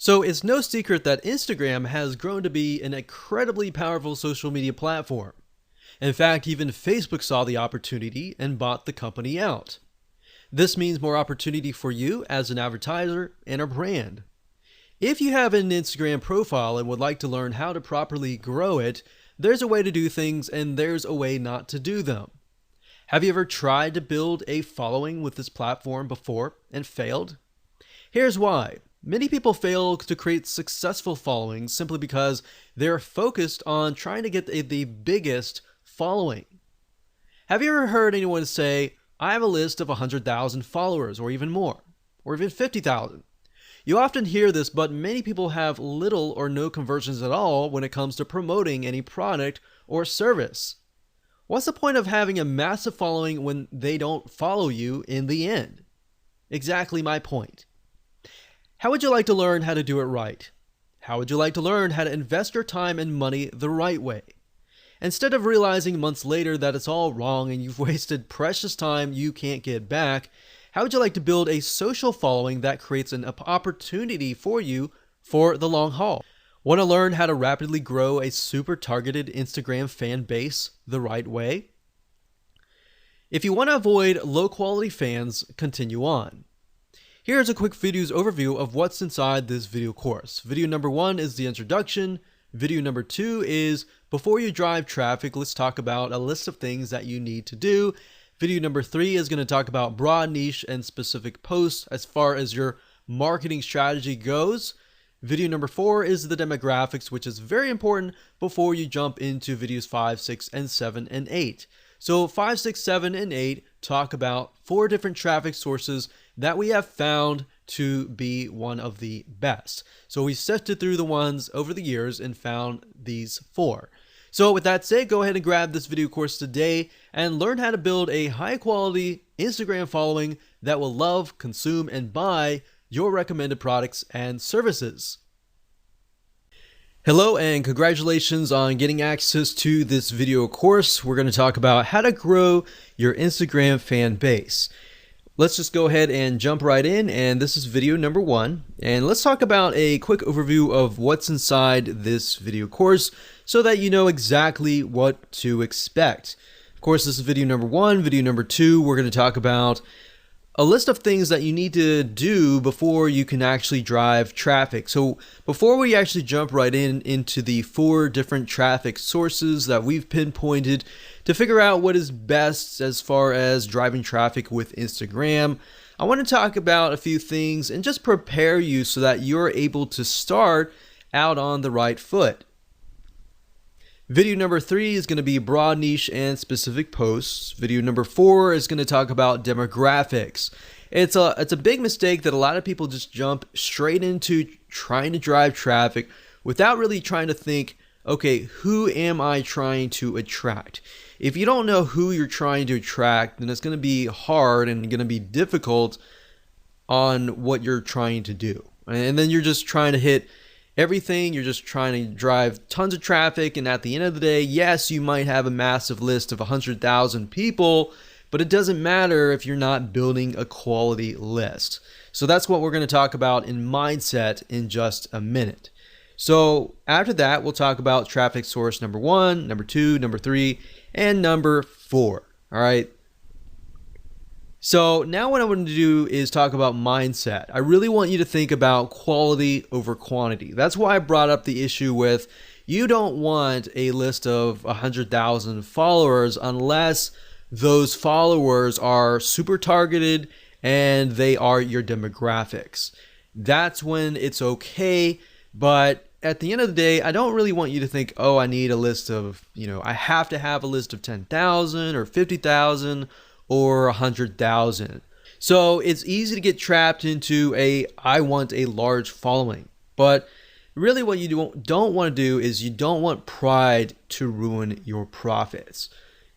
So it's no secret that Instagram has grown to be an incredibly powerful social media platform. In fact, even Facebook saw the opportunity and bought the company out. This means more opportunity for you as an advertiser and a brand. If you have an Instagram profile and would like to learn how to properly grow it, there's a way to do things and there's a way not to do them. Have you ever tried to build a following with this platform before and failed? Here's why. Many people fail to create successful followings simply because they're focused on trying to get the biggest following. Have you ever heard anyone say, I have a list of 100,000 followers or even more, or even 50,000? You often hear this, but many people have little or no conversions at all when it comes to promoting any product or service. What's the point of having a massive following when they don't follow you in the end? Exactly my point. How would you like to learn how to do it right? How would you like to learn how to invest your time and money the right way? Instead of realizing months later that it's all wrong and you've wasted precious time you can't get back, how would you like to build a social following that creates an opportunity for you for the long haul? Want to learn how to rapidly grow a super targeted Instagram fan base the right way? If you want to avoid low quality fans, continue on. Here's a quick video's overview of what's inside this video course. Video number 1 is the introduction. Video number 2 is before you drive traffic, let's talk about a list of things that you need to do. Video number 3 is going to talk about broad niche and specific posts as far as your marketing strategy goes. Video number 4 is the demographics, which is very important before you jump into videos 5, 6, and 7, and 8. So 5, 6, 7, and 8 talk about 4 different traffic sources that we have found to be one of the best. So we sifted through the ones over the years and found these 4. So with that said, go ahead and grab this video course today and learn how to build a high quality Instagram following that will love, consume, and buy your recommended products and services. Hello and congratulations on getting access to this video course. We're going to talk about how to grow your Instagram fan base. Let's just go ahead and jump right in, and this is video number 1, and let's talk about a quick overview of what's inside this video course so that you know exactly what to expect. Of course, this is video number 1. Video number 2, we're going to talk about a list of things that you need to do before you can actually drive traffic. So before we actually jump right into the 4 different traffic sources that we've pinpointed to figure out what is best as far as driving traffic with Instagram, I want to talk about a few things and just prepare you so that you're able to start out on the right foot. Video number 3 is going to be broad niche and specific posts. Video number 4 is going to talk about demographics. It's a big mistake that a lot of people just jump straight into trying to drive traffic without really trying to think, okay, who am I trying to attract? If you don't know who you're trying to attract, then it's going to be hard and going to be difficult on what you're trying to do. And then you're just trying to hit everything. You're just trying to drive tons of traffic, and at the end of the day, yes, you might have a massive list of 100,000 people, but it doesn't matter if you're not building a quality list. So that's what we're going to talk about in mindset in just a minute. So after that, we'll talk about traffic source number 1, number 2, number 3, and number 4. All right. So now what I want to do is talk about mindset. I really want you to think about quality over quantity. That's why I brought up the issue with you don't want a list of 100,000 followers unless those followers are super targeted and they are your demographics. That's when it's okay. But at the end of the day, I don't really want you to think, oh, I need a list of, I have to have a list of 10,000 or 50,000 or 100,000. So it's easy to get trapped into I want a large following. But really what you don't want to do is you don't want pride to ruin your profits.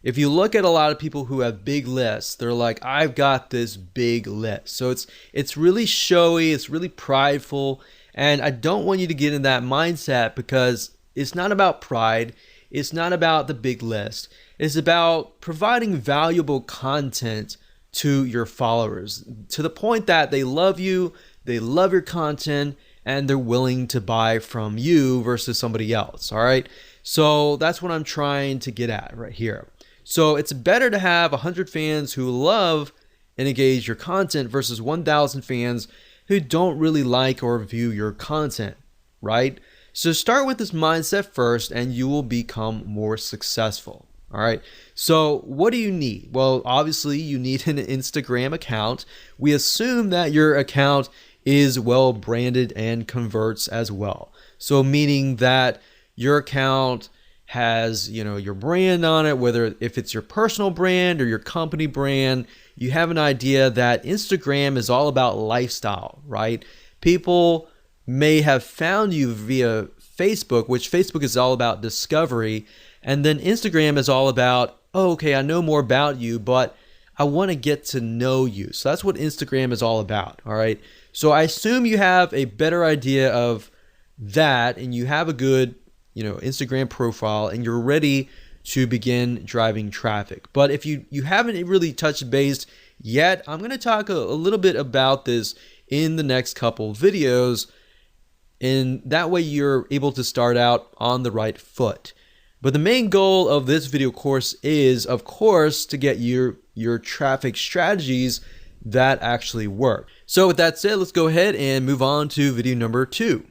If you look at a lot of people who have big lists, they're like, I've got this big list. So it's really showy, it's really prideful, and I don't want you to get in that mindset because it's not about pride, it's not about the big list. It's about providing valuable content to your followers to the point that they love you, they love your content, and they're willing to buy from you versus somebody else. All right. So that's what I'm trying to get at right here. So it's better to have 100 fans who love and engage your content versus 1,000 fans who don't really like or view your content, right? So start with this mindset first and you will become more successful. All right. So what do you need? Well, obviously you need an Instagram account. We assume that your account is well branded and converts as well. So meaning that your account has, your brand on it, whether if it's your personal brand or your company brand, you have an idea that Instagram is all about lifestyle, right? People may have found you via Facebook, which Facebook is all about discovery. And then Instagram is all about, oh, okay, I know more about you, but I want to get to know you. So that's what Instagram is all about. All right. So I assume you have a better idea of that and you have a good, Instagram profile and you're ready to begin driving traffic. But if you haven't really touched base yet, I'm going to talk a little bit about this in the next couple videos. And that way you're able to start out on the right foot. But the main goal of this video course is, of course, to get your traffic strategies that actually work. So with that said, let's go ahead and move on to video number 2.